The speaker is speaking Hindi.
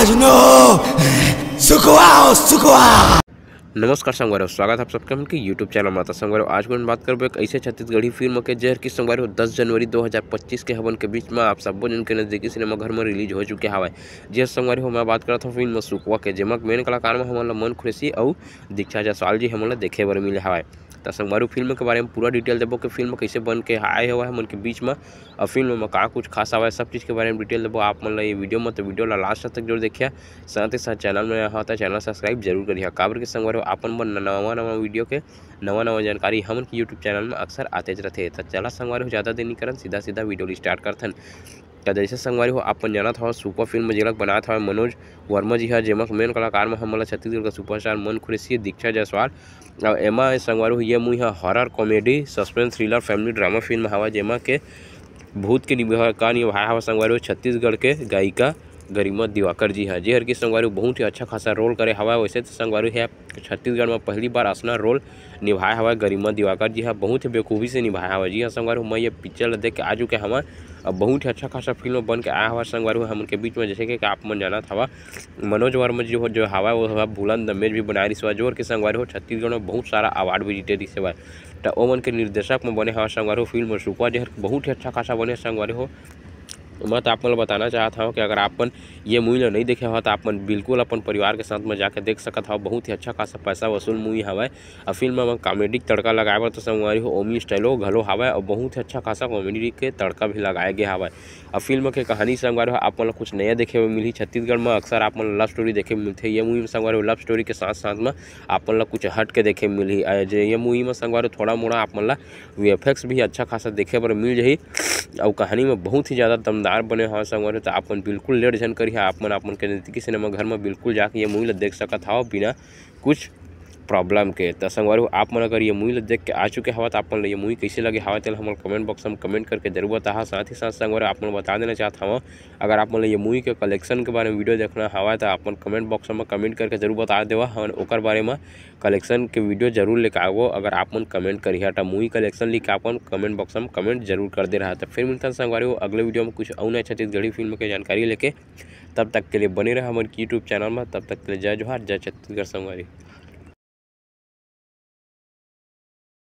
आज नो सुखवाओ सुखवा। नमस्कार संगवारी, स्वागत है आप सबका उनके यूट्यूब चैनल माता संगवारी। आज को हम बात करबो एक ऐसे छत्तीसगढ़ी फिल्म के जहर की संगवारी 10 जनवरी 2025 के हवन के बीच में आप सब जन के नजदीकी सिनेमा घर में रिलीज हो चुके हवा। जी संगवारी हो मैं बात करता हूँ फिल्म सुखवा के, जेमा मेन कलाकार में हमन मन खुशी और दीक्षा जायसवाल जी हमन देखे बर मिले हवा। तो संगवारी फिल्म के बारे में पूरा डिटेल देबो कि फिल्म कैसे बन के आए हुआ है मन के बीच में, और फिल्म में का कुछ खास आवा है, सब चीज़ के बारे में डिटेल देबो आप मन ये वीडियो में। तो वीडियो ला लास्ट तक जरूर देखिए, साथ ही साथ चैनल में यहाँ तो चैनल सब्सक्राइब जरूर करिए। काबर के संगवारी आपन बन नवा वीडियो के नवा जानकारी हमन के यूट्यूब चैनल में अक्सर आते रहते। तो चला संगवारी हो ज़्यादा देर नहीं करन, सीधा वीडियो स्टार्ट करथन। तो जैसे संगवारी हो अपन जानत हो सुपर फिल्म जेलक बनात हवे मनोज वर्मा जी है, जेमा मेन कलाकार में हमला छत्तीसगढ़ का सुपरस्टार मन खुशी दीक्षा जायसवाल। और एमा संगवारी हो ये मूवी है horror comedy suspense thriller family drama film हवा, जेमा के भूत के निभाया हवा संगवारी हो छत्तीसगढ़ के गायिका गरिमा दिवाकर जी है। जेहर की संगवारी बहुत ही अच्छा खासा रोल करे हवा। वैसे तो संगवारी है छत्तीसगढ़ में पहली बार अपना रोल निभाया हवा गरिमा दिवाकर जी है, बहुत ही बेखूबी से निभाया हवा। जी हाँ संगवारी मैं ये पिक्चर देख के आ चुके हवा, अब बहुत ही अच्छा खासा फिल्म बन के आया हुआ संगवारी हम के बीच में। जैसे कि आप मन जानत हवा मनोज वर्मा जी हो जो हवा वो हवा बुलंद दमेज भी बनाए रही सेवा, जोर के संगवारी हो छत्तीसगढ़ में बहुत सारा अवार्ड भी जीते रही सेवा। तो ओमन के निर्देशक में बने हवा संगवारी हो फिल्म सुखवा, जहर बहुत ही अच्छा खासा बने संगवारी हो। मैं तो आप मन बताना चाहता हूँ कि अगर आपन ये मूवी नहीं देखे हो तो आप बिल्कुल अपन परिवार के साथ में जाके देख सकत हो। बहुत ही अच्छा खासा पैसा वसूल मूवी हवा। और फिल्म में कॉमेडी तड़का लगाए बर तो संगवारी हो ओमी स्टाइलो घलो हवा, और बहुत ही अच्छा खासा कॉमेडी के तड़का भी लगाया गया हवा। और फिल्म के कहानी संगवारी हो आप मन कुछ नया देखे में मिली। छत्तीसगढ़ में अक्सर आप मन लव स्टोरी देखे मिलते, ये मूवी में संगवारी लव स्टोरी के साथ साथ में आप मन कुछ हट के देखे मिली। ये मूवी में संगवारी थोड़ा मोड़ा आप मन VFX भी अच्छा खासा देखे पर मिल जाही, और कहानी में बहुत ही ज़्यादा दमदार बने हुआ संगवारी। तो आप बिल्कुल लेट जन करिए, आप मन के नज़दीकी सिनेमा घर में बिल्कुल जाके ये मूवी देख सकत हो बिना कुछ प्रॉब्लम के। तो संगवारी आप मन अगर ये मूवी देख के आ चुके हवा तो आप मन ये मूवी कैसे लगे हवा तो हम कमेंट बॉक्स में कमेंट करके जरूर बताहा। साथ ही साथ संगवारी आप मन बता देना चाहता हूँ अगर आप मन ये मूवी के कलेक्शन के बारे में वीडियो देखना हवा तो आप कमेंट बॉक्स में कमेंट करके जरूर बता देवा, और ओकर बारे में कलेक्शन के वीडियो जरूर लेके आवो। अगर आप मन कमेंट करिए तो मूवी कलेक्शन लिख अपन कमेंट बॉक्स में कमेंट जरूर कर दे रहा। तो फिर मिलता है संगवारी हो अगले वीडियो में कुछ और नया छत्तीसगढ़ी फिल्म की जानकारी लेके। तब तक के लिए बने रहे हमारे यूट्यूब चैनल में। तब तक के लिए जय जोहार, जय छत्तीसगढ़ संगवारी।